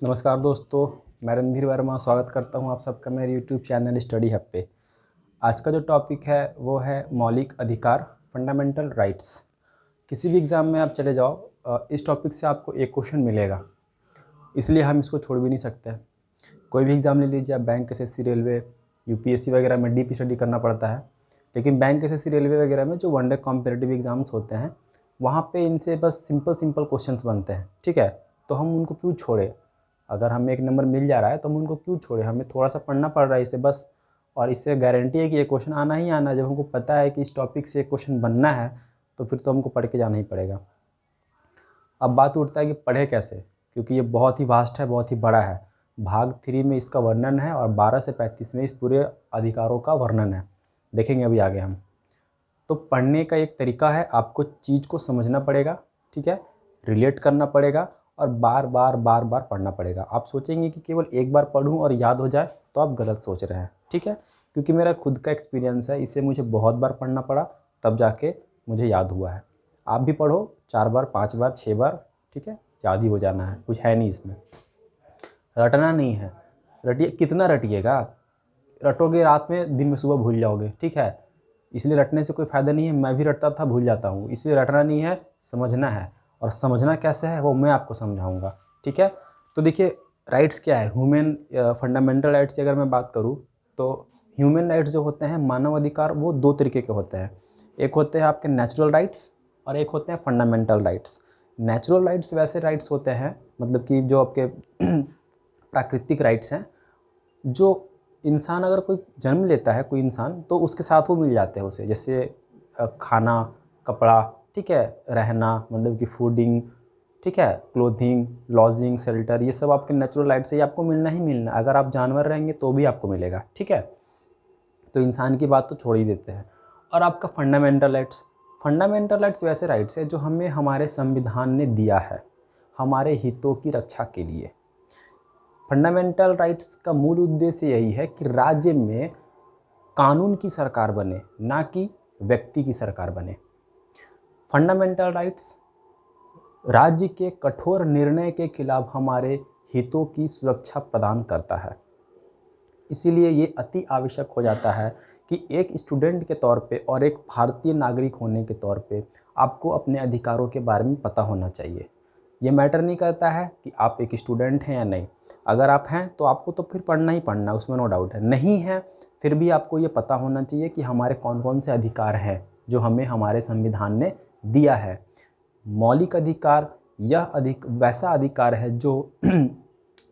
नमस्कार दोस्तों, मैं रणधीर वर्मा स्वागत करता हूं आप सबका मेरे यूट्यूब चैनल स्टडी हब पे। आज का जो टॉपिक है वो है मौलिक अधिकार, फंडामेंटल राइट्स। किसी भी एग्ज़ाम में आप चले जाओ, इस टॉपिक से आपको एक क्वेश्चन मिलेगा, इसलिए हम इसको छोड़ भी नहीं सकते। कोई भी एग्ज़ाम ले लीजिए आप, बैंक, एसएससी, रेलवे, यूपीएससी वगैरह में डीप स्टडी करना पड़ता है। लेकिन बैंक, एसएससी, रेलवे वगैरह में जो वन डे कॉम्पिटिटिव एग्ज़ाम्स होते हैं, वहाँ पे इनसे बस सिंपल सिंपल क्वेश्चंस बनते हैं, ठीक है। तो हम उनको क्यों छोड़ें? अगर हमें एक नंबर मिल जा रहा है तो हम उनको क्यों छोड़ें? हमें थोड़ा सा पढ़ना पड़ रहा है इसे बस, और इससे गारंटी है कि ये क्वेश्चन आना ही आना है। जब हमको पता है कि इस टॉपिक से क्वेश्चन बनना है तो फिर तो हमको पढ़ के जाना ही पड़ेगा। अब बात उठता है कि पढ़े कैसे, क्योंकि ये बहुत ही वास्ट है, बहुत ही बड़ा है। भाग 3 में इसका वर्णन है और 12 से 35 में इस पूरे अधिकारों का वर्णन है। देखेंगे अभी आगे हम। तो पढ़ने का एक तरीका है, आपको चीज़ को समझना पड़ेगा, ठीक है, रिलेट करना पड़ेगा और बार बार बार बार पढ़ना पड़ेगा। आप सोचेंगे कि केवल एक बार पढ़ूं और याद हो जाए, तो आप गलत सोच रहे हैं, ठीक है। क्योंकि मेरा खुद का एक्सपीरियंस है, इसे मुझे बहुत बार पढ़ना पड़ा, तब जाके मुझे याद हुआ है। आप भी पढ़ो 4 बार, 5 बार, 6 बार, ठीक है, याद ही हो जाना है, कुछ है नहीं इसमें, रटना नहीं है। रटिए, कितना रटिएगा? रटोगे रात में, दिन में सुबह भूल जाओगे, ठीक है। इसलिए रटने से कोई फ़ायदा नहीं है। मैं भी रटता था, भूल जाता हूँ। इसलिए रटना नहीं है, समझना है। और समझना कैसे है वो मैं आपको समझाऊंगा, ठीक है। तो देखिए, राइट्स क्या है, ह्यूमन फंडामेंटल राइट्स की अगर मैं बात करूँ तो ह्यूमन राइट्स जो होते हैं, मानव अधिकार, वो दो तरीके के होते हैं। एक होते हैं आपके नेचुरल राइट्स और एक होते हैं फंडामेंटल राइट्स। नेचुरल राइट्स वैसे राइट्स होते हैं, मतलब कि जो आपके प्राकृतिक राइट्स हैं, जो इंसान अगर कोई जन्म लेता है, कोई इंसान, तो उसके साथ वो मिल जाते हैं उसे, जैसे खाना, कपड़ा, ठीक है, रहना, मतलब कि फूडिंग, ठीक है, क्लोथिंग, लॉजिंग, शेल्टर, ये सब आपके नेचुरल राइट से ही आपको मिलना ही मिलना। अगर आप जानवर रहेंगे तो भी आपको मिलेगा, ठीक है। तो इंसान की बात तो छोड़ ही देते हैं। और आपका फंडामेंटल राइट्स, फंडामेंटल राइट्स वैसे राइट्स है जो हमें हमारे संविधान ने दिया है हमारे हितों की रक्षा के लिए। फंडामेंटल राइट्स का मूल उद्देश्य यही है कि राज्य में कानून की सरकार बने, ना कि व्यक्ति की सरकार बने। फंडामेंटल राइट्स राज्य के कठोर निर्णय के खिलाफ हमारे हितों की सुरक्षा प्रदान करता है। इसीलिए ये अति आवश्यक हो जाता है कि एक स्टूडेंट के तौर पे और एक भारतीय नागरिक होने के तौर पे आपको अपने अधिकारों के बारे में पता होना चाहिए। ये मैटर नहीं करता है कि आप एक स्टूडेंट हैं या नहीं। अगर आप हैं तो आपको तो फिर पढ़ना ही पढ़ना है, उसमें नो डाउट है। नहीं है फिर भी आपको ये पता होना चाहिए कि हमारे कौन कौन से अधिकार हैं जो हमें हमारे संविधान ने दिया है। मौलिक अधिकार यह वैसा अधिकार है जो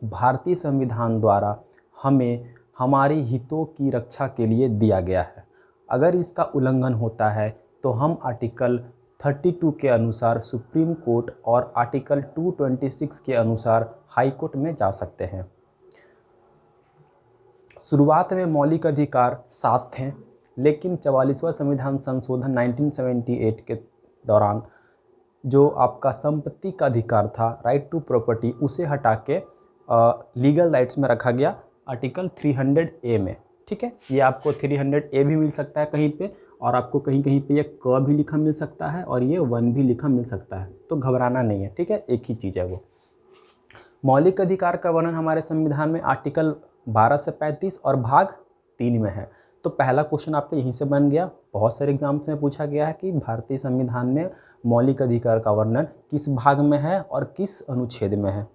भारतीय संविधान द्वारा हमें हमारे हितों की रक्षा के लिए दिया गया है। अगर इसका उल्लंघन होता है तो हम आर्टिकल 32 के अनुसार सुप्रीम कोर्ट और आर्टिकल 226 के अनुसार हाई कोर्ट में जा सकते हैं। शुरुआत में मौलिक अधिकार 7 थे, लेकिन 44वां संविधान संशोधन 1978 के दौरान जो आपका संपत्ति का अधिकार था, राइट टू प्रॉपर्टी, उसे हटा के लीगल राइट्स में रखा गया आर्टिकल 300A में, ठीक है। ये आपको 300A भी मिल सकता है कहीं पे, और आपको कहीं कहीं पे ये क भी लिखा मिल सकता है और ये 1 भी लिखा मिल सकता है, तो घबराना नहीं है, ठीक है, एक ही चीज़ है वो। मौलिक अधिकार का वर्णन हमारे संविधान में आर्टिकल 12 से 35 और भाग 3 में है। तो पहला क्वेश्चन आपका यहीं से बन गया। बहुत सारे एग्जाम्स में पूछा गया है कि भारतीय संविधान में मौलिक अधिकार का वर्णन किस भाग में है और किस अनुच्छेद में है,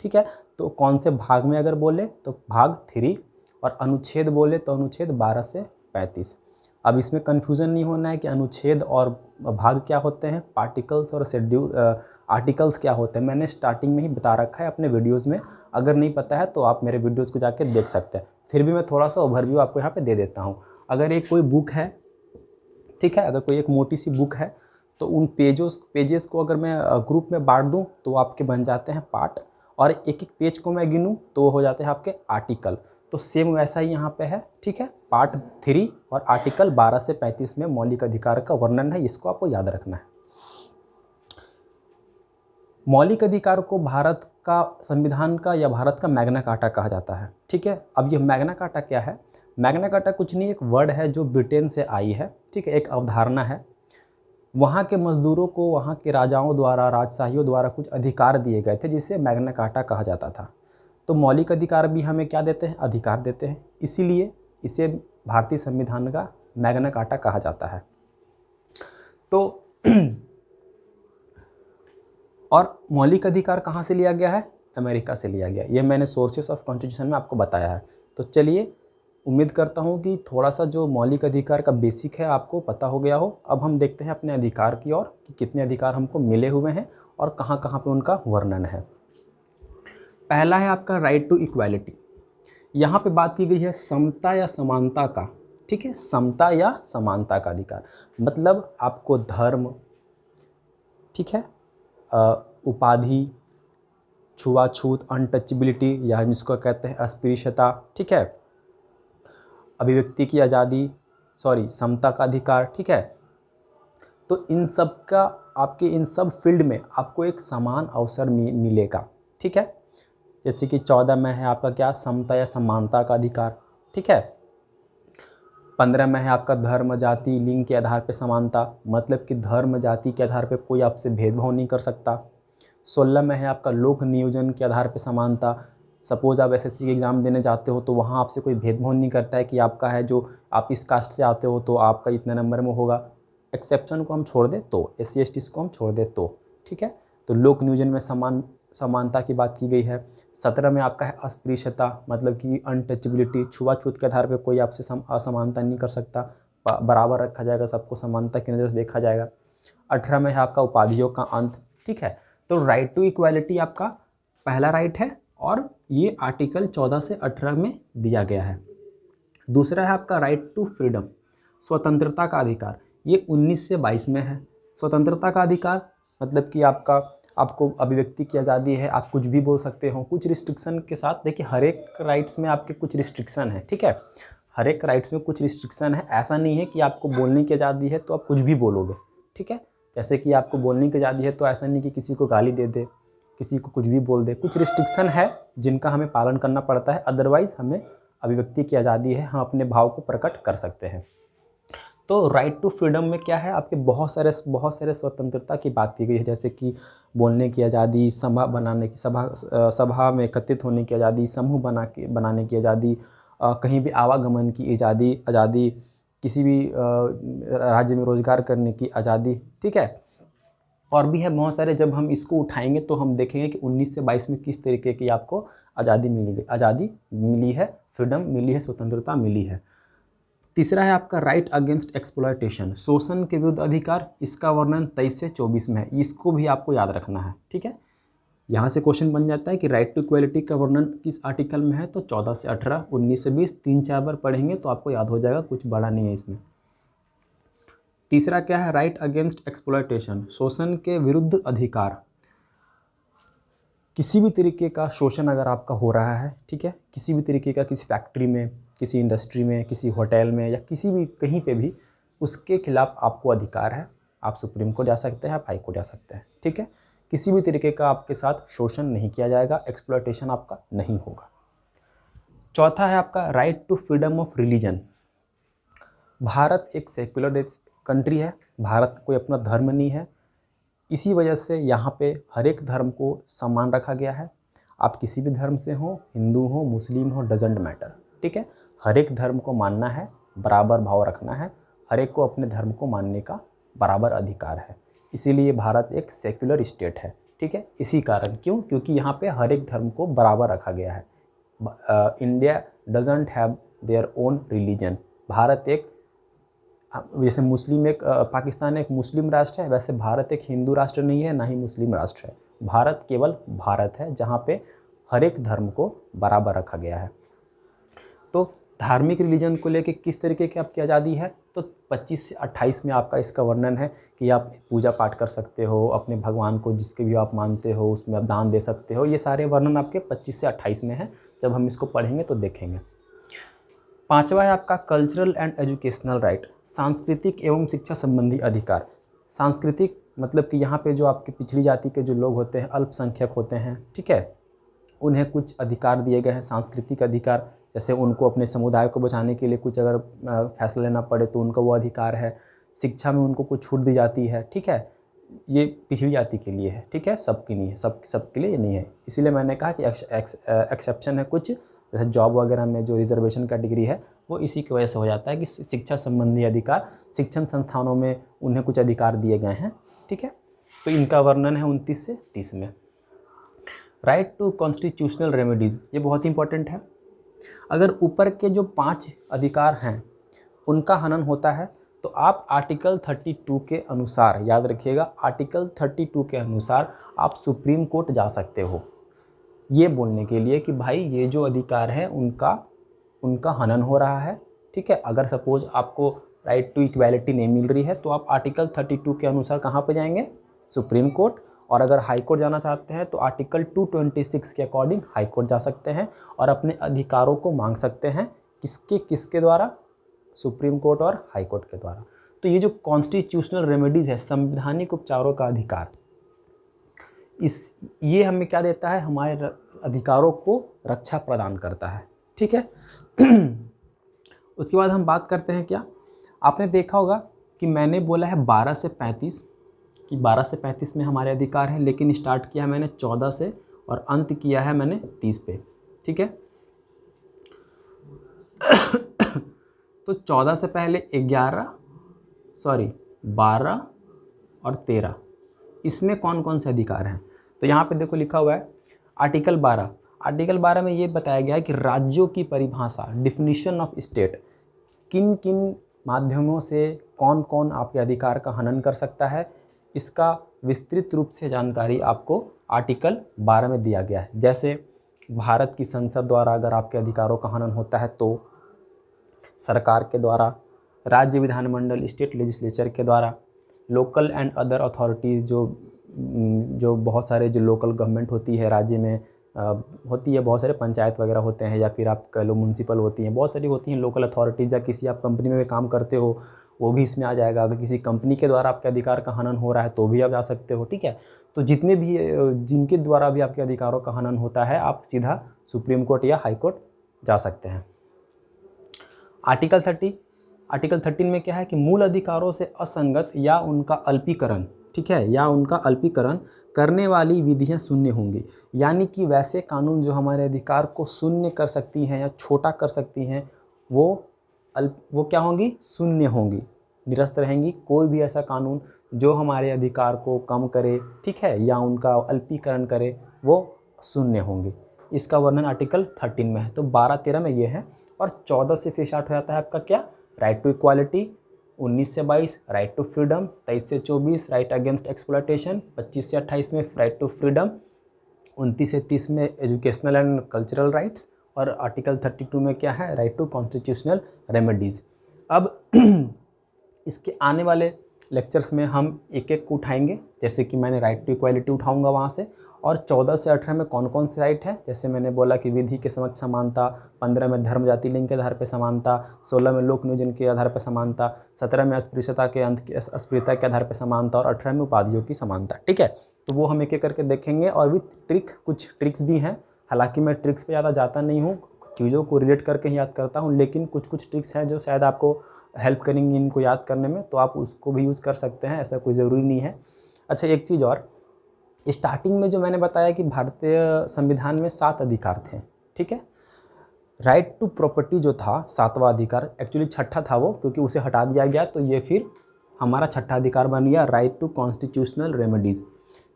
ठीक है। तो कौन से भाग में अगर बोले तो भाग 3, और अनुच्छेद बोले तो अनुच्छेद 12 से 35। अब इसमें कन्फ्यूज़न नहीं होना है कि अनुच्छेद और भाग क्या होते हैं, पार्टिकल्स और शेड्यूल आर्टिकल्स क्या होते हैं। मैंने स्टार्टिंग में ही बता रखा है अपने वीडियोस में, अगर नहीं पता है तो आप मेरे वीडियोस को जाके देख सकते हैं। फिर भी मैं थोड़ा सा ओवरव्यू आपको यहाँ पे दे देता हूँ। अगर एक कोई बुक है, ठीक है, अगर कोई एक मोटी सी बुक है, तो उन पेजेस को अगर मैं ग्रुप में बांट दूँ तो आपके बन जाते हैं पार्ट, और एक एक पेज को मैं गिनूँ तो हो जाते हैं आपके आर्टिकल। तो सेम वैसा ही यहाँ पे है, ठीक है। पार्ट 3 और आर्टिकल 12 से 35 में मौलिक अधिकार का वर्णन है, इसको आपको याद रखना है। मौलिक अधिकार को भारत का संविधान का या भारत का मैग्ना कार्टा कहा जाता है, ठीक है। अब ये मैग्ना कार्टा क्या है? मैग्ना कार्टा कुछ नहीं, एक वर्ड है जो ब्रिटेन से आई है, ठीक है, एक अवधारणा है। वहाँ के मजदूरों को वहाँ के राजाओं द्वारा, राजशाहियों द्वारा कुछ अधिकार दिए गए थे जिसे मैग्ना कार्टा कहा जाता था। तो मौलिक अधिकार भी हमें क्या देते हैं, अधिकार देते हैं, इसीलिए इसे भारतीय संविधान का मैग्ना कार्टा कहा जाता है। तो और मौलिक अधिकार कहाँ से लिया गया है, अमेरिका से लिया गया। ये मैंने सोर्सेस ऑफ कॉन्स्टिट्यूशन में आपको बताया है। तो चलिए, उम्मीद करता हूँ कि थोड़ा सा जो मौलिक अधिकार का बेसिक है आपको पता हो गया हो। अब हम देखते हैं अपने अधिकार की ओर कि कितने अधिकार हमको मिले हुए हैं और कहाँ कहाँ पे उनका वर्णन है। पहला है आपका राइट टू इक्वालिटी। यहाँ पे बात की गई है समता या समानता का, ठीक है, समता या समानता का अधिकार। मतलब आपको धर्म, ठीक है, उपाधि, छुआछूत, अनटचेबिलिटी या हम इसको कहते हैं अस्पृश्यता, ठीक है, अभिव्यक्ति की आज़ादी, समता का अधिकार, ठीक है। तो इन सब का आपके इन सब फील्ड में आपको एक समान अवसर मिलेगा, ठीक है। जैसे कि 14 में है आपका क्या, समता या समानता का अधिकार, ठीक है। 15 में है आपका धर्म, जाति, लिंग के आधार पर समानता, मतलब कि धर्म जाति के आधार पर कोई आपसे भेदभाव नहीं कर सकता। 16 में है आपका लोक नियोजन के आधार पर समानता। सपोज़ आप एसएससी के एग्ज़ाम देने जाते हो तो वहाँ आपसे कोई भेदभाव नहीं करता है कि आपका है जो आप इस कास्ट से आते हो तो आपका इतने नंबर में होगा। एक्सेप्शन को हम छोड़ दें तो, SC ST को हम छोड़ दें तो, ठीक है। तो लोक नियोजन में समानता की बात की गई है। 17 में आपका है अस्पृश्यता, मतलब कि अनटचेबिलिटी, छुआछूत के आधार पर कोई आपसे असमानता नहीं कर सकता, बराबर रखा जाएगा, सबको समानता की नज़र से देखा जाएगा। 18 में है आपका उपाधियों का अंत, ठीक है। तो राइट टू इक्वालिटी आपका पहला राइट है और ये आर्टिकल 14 से 18 में दिया गया है। दूसरा है आपका राइट टू फ्रीडम, स्वतंत्रता का अधिकार। ये 19 से 22 में है। स्वतंत्रता का अधिकार मतलब कि आपको अभिव्यक्ति की आज़ादी है, आप कुछ भी बोल सकते हो, कुछ रिस्ट्रिक्शन के साथ। देखिए, हर एक राइट्स में आपके कुछ रिस्ट्रिक्शन है, ठीक है, हर एक राइट्स में कुछ रिस्ट्रिक्शन है। ऐसा नहीं है कि आपको बोलने की आज़ादी है तो आप कुछ भी बोलोगे, ठीक है। जैसे कि आपको बोलने की आज़ादी है तो ऐसा नहीं कि किसी को गाली दे दे, किसी को कुछ भी बोल दे। कुछ रिस्ट्रिक्शन है जिनका हमें पालन करना पड़ता है, अदरवाइज़ हमें अभिव्यक्ति की आज़ादी है, हम अपने भाव को प्रकट कर सकते हैं। तो राइट टू फ्रीडम में क्या है, आपके बहुत सारे स्वतंत्रता की बात की गई है, जैसे कि बोलने की आज़ादी, सभा बनाने की, सभा में एकत्रित होने की आज़ादी, समूह बनाने की आज़ादी, कहीं भी आवागमन की आज़ादी, किसी भी राज्य में रोजगार करने की आज़ादी, ठीक है। और भी है बहुत सारे। जब हम इसको उठाएंगे तो हम देखेंगे कि 19 से 22 में किस तरीके की आपको आज़ादी मिली है, फ्रीडम मिली है, स्वतंत्रता मिली है। तीसरा है आपका राइट अगेंस्ट एक्सप्लॉयटेशन, शोषण के विरुद्ध अधिकार। इसका वर्णन 23 से 24 में है, इसको भी आपको याद रखना है, ठीक है। यहाँ से क्वेश्चन बन जाता है कि राइट टू इक्वालिटी का वर्णन किस आर्टिकल में है, तो 14 से 18, 19 से 20, 3-4 बार पढ़ेंगे तो आपको याद हो जाएगा, कुछ बड़ा नहीं है इसमें। तीसरा क्या है, राइट अगेंस्ट एक्सप्लॉयटेशन, शोषण के विरुद्ध अधिकार। किसी भी तरीके का शोषण अगर आपका हो रहा है, ठीक है, किसी भी तरीके का, किसी फैक्ट्री में, किसी इंडस्ट्री में, किसी होटल में या किसी भी कहीं पे भी, उसके खिलाफ आपको अधिकार है। आप सुप्रीम कोर्ट जा सकते हैं, आप हाई कोर्ट जा सकते हैं, ठीक है। किसी भी तरीके का आपके साथ शोषण नहीं किया जाएगा, एक्सप्लॉयटेशन आपका नहीं होगा। चौथा है आपका right to freedom of religion. Bharat एक सेक्युलर कंट्री है, भारत कोई अपना धर्म नहीं है, इसी वजह से यहाँ पे हर एक धर्म को समान रखा गया है। आप किसी भी धर्म से हो, हिंदू हो, मुस्लिम हो, डजेंट मैटर, ठीक है। हर एक धर्म को मानना है, बराबर भाव रखना है, हर एक को अपने धर्म को मानने का बराबर अधिकार है। इसीलिए भारत एक सेक्युलर स्टेट है, ठीक है। इसी कारण, क्यों, क्योंकि यहाँ पे हर एक धर्म को बराबर रखा गया है। India doesn't have their own religion. Bharat एक, जैसे पाकिस्तान एक मुस्लिम राष्ट्र है, वैसे भारत एक हिंदू राष्ट्र नहीं है, ना ही मुस्लिम राष्ट्र है। भारत केवल भारत है, जहाँ पे हर एक धर्म को बराबर रखा गया है। तो धार्मिक रिलीजन को लेके किस तरीके की आपकी आज़ादी है, तो 25 से 28 में आपका इसका वर्णन है कि आप पूजा पाठ कर सकते हो, अपने भगवान को जिसके भी आप मानते हो उसमें आप दान दे सकते हो। ये सारे वर्णन आपके 25 से 28 में है। जब हम इसको पढ़ेंगे तो देखेंगे। पांचवा है आपका कल्चरल एंड एजुकेशनल राइट, सांस्कृतिक एवं शिक्षा संबंधी अधिकार। सांस्कृतिक मतलब कि यहाँ पे जो आपके पिछड़ी जाति के जो लोग होते हैं, अल्पसंख्यक होते हैं, ठीक है, उन्हें कुछ अधिकार दिए गए हैं, सांस्कृतिक अधिकार। जैसे उनको अपने समुदाय को बचाने के लिए कुछ अगर फैसला लेना पड़े तो उनका वो अधिकार है। शिक्षा में उनको कुछ छूट दी जाती है, ठीक है। ये पिछड़ी जाति के लिए है, ठीक है, सबके नहीं है, सबके लिए नहीं है। इसीलिए मैंने कहा कि एक्सेप्शन है कुछ, जैसे जॉब वगैरह में जो रिजर्वेशन कैटेगरी है वो इसी की वजह से हो जाता है कि शिक्षा संबंधी अधिकार, शिक्षण संस्थानों में उन्हें कुछ अधिकार दिए गए हैं, ठीक है। तो इनका वर्णन है 29 से 30 में। राइट टू कॉन्स्टिट्यूशनल रेमेडीज़, ये बहुत इंपॉर्टेंट है। अगर ऊपर के जो 5 अधिकार हैं उनका हनन होता है तो आप आर्टिकल 32 के अनुसार, याद रखिएगा, आर्टिकल 32 के अनुसार आप सुप्रीम कोर्ट जा सकते हो, ये बोलने के लिए कि भाई ये जो अधिकार है उनका हनन हो रहा है, ठीक है। अगर सपोज आपको राइट टू इक्वालिटी नहीं मिल रही है तो आप आर्टिकल 32 के अनुसार कहाँ पे जाएंगे? Supreme court. और अगर हाई कोर्ट जाना चाहते हैं तो आर्टिकल 226 के अकॉर्डिंग हाई कोर्ट जा सकते हैं और अपने अधिकारों को मांग सकते हैं। किसके द्वारा? सुप्रीम कोर्ट और हाई कोर्ट के द्वारा। तो ये जो कॉन्स्टिट्यूशनल रेमेडीज़ है, संवैधानिक उपचारों का अधिकार, ये हमें क्या देता है? हमारे अधिकारों को रक्षा प्रदान करता है, ठीक है। उसके बाद हम बात करते हैं क्या, आपने देखा होगा कि मैंने बोला है 12 से 35 कि 12 से 35 में हमारे अधिकार हैं, लेकिन स्टार्ट किया मैंने 14 से और अंत किया है मैंने 30 पे, ठीक है। तो 14 से पहले 12 और 13, इसमें कौन कौन से अधिकार हैं? तो यहाँ पे देखो लिखा हुआ है आर्टिकल 12 में ये बताया गया है कि राज्यों की परिभाषा, डिफिनीशन ऑफ स्टेट, किन किन माध्यमों से कौन कौन आपके अधिकार का हनन कर सकता है, इसका विस्तृत रूप से जानकारी आपको आर्टिकल 12 में दिया गया है। जैसे भारत की संसद द्वारा अगर आपके अधिकारों का हनन होता है तो सरकार के द्वारा, राज्य विधानमंडल स्टेट लेजिस्लेचर के द्वारा, लोकल एंड अदर अथॉरिटीज़ जो बहुत सारे जो लोकल गवर्नमेंट होती है राज्य में होती है, बहुत सारे पंचायत वगैरह होते हैं, या फिर आप कह लो म्यूनसिपल होती हैं, बहुत सारी होती हैं लोकल अथॉरिटीज़, या किसी आप कंपनी में भी काम करते हो वो भी इसमें आ जाएगा। अगर किसी कंपनी के द्वारा आपके अधिकार का हनन हो रहा है तो भी आप जा सकते हो, ठीक है। तो जितने भी जिनके द्वारा भी आपके अधिकारों का हनन होता है आप सीधा सुप्रीम कोर्ट या हाई कोर्ट जा सकते हैं। आर्टिकल 13 में क्या है कि मूल अधिकारों से असंगत या उनका अल्पीकरण, ठीक है, या उनका अल्पीकरण करने वाली विधियां शून्य होंगी। यानी कि वैसे कानून जो हमारे अधिकार को शून्य कर सकती हैं या छोटा कर सकती हैं वो क्या होंगी? शून्य होंगी, निरस्त रहेंगी। कोई भी ऐसा कानून जो हमारे अधिकार को कम करे, ठीक है, या उनका अल्पीकरण करे, वो शून्य होंगी। इसका वर्णन आर्टिकल 13 में है। तो 12-13 में ये है। और 14 से फिर स्टार्ट हो जाता है आपका क्या? राइट टू इक्वालिटी, 19 से 22 राइट टू फ्रीडम, 23 से 24 राइट अगेंस्ट एक्सप्लॉयटेशन, 25 से 28 में राइट टू फ्रीडम, 29 से 30 में एजुकेशनल एंड कल्चरल राइट्स, और आर्टिकल 32 में क्या है? Right to constitutional remedies. अब इसके आने वाले लेक्चर्स में हम एक एक को उठाएंगे, जैसे कि मैंने राइट टू इक्वालिटी उठाऊंगा वहाँ से, और 14 से 18 में कौन कौन से राइट है, जैसे मैंने बोला कि विधि के समक्ष समानता, 15 में धर्म जाति लिंग के आधार पर समानता, 16 में लोक नियोजन के आधार पर समानता, 17 में अस्पृश्यता के आधार पर समानता, और 18 में उपाधियों की समानता, ठीक है। तो वो हम एक एक करके देखेंगे। और भी कुछ ट्रिक्स भी हैं, हालांकि मैं ट्रिक्स पे ज़्यादा जाता नहीं हूँ, चीज़ों को रिलेट करके ही याद करता हूँ, लेकिन कुछ ट्रिक्स हैं जो शायद आपको हेल्प करेंगी इनको याद करने में, तो आप उसको भी यूज़ कर सकते हैं, ऐसा कोई ज़रूरी नहीं है। अच्छा, एक चीज़ और, स्टार्टिंग में जो मैंने बताया कि भारतीय संविधान में 7 अधिकार थे, ठीक है। राइट टू प्रॉपर्टी जो था 7वां अधिकार, एक्चुअली 6ठा था वो, क्योंकि उसे हटा दिया गया, तो ये फिर हमारा 6ठा अधिकार बन गया, राइट टू कॉन्स्टिट्यूशनल रेमेडीज़।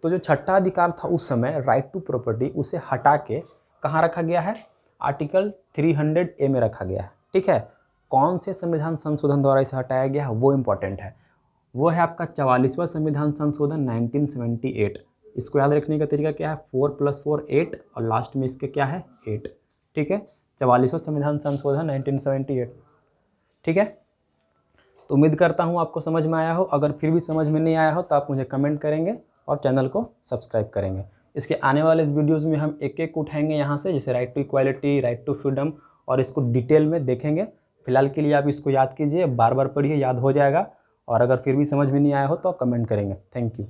तो जो 6ठा अधिकार था उस समय, राइट टू प्रॉपर्टी, उसे हटा के कहाँ रखा गया है? आर्टिकल 300A में रखा गया है, ठीक है। कौन से संविधान संशोधन द्वारा इसे हटाया गया है वो इम्पॉर्टेंट है, वो है आपका 44वां संविधान संशोधन 1978। इसको याद रखने का तरीका क्या है? 4 + 4 8, और लास्ट में इसके क्या है? 8, ठीक है। 44वां संविधान संशोधन 1978, ठीक है। तो उम्मीद करता हूँ आपको समझ में आया हो। अगर फिर भी समझ में नहीं आया हो तो आप मुझे कमेंट करेंगे और चैनल को सब्सक्राइब करेंगे। इसके आने वाले इस वीडियोज़ में हम एक एक उठाएंगे यहाँ से, जैसे right to equality, right to freedom, और इसको डिटेल में देखेंगे। फिलहाल के लिए आप इसको याद कीजिए, बार बार पढ़िए, याद हो जाएगा। और अगर फिर भी समझ में नहीं आया हो तो आप कमेंट करेंगे। Thank you.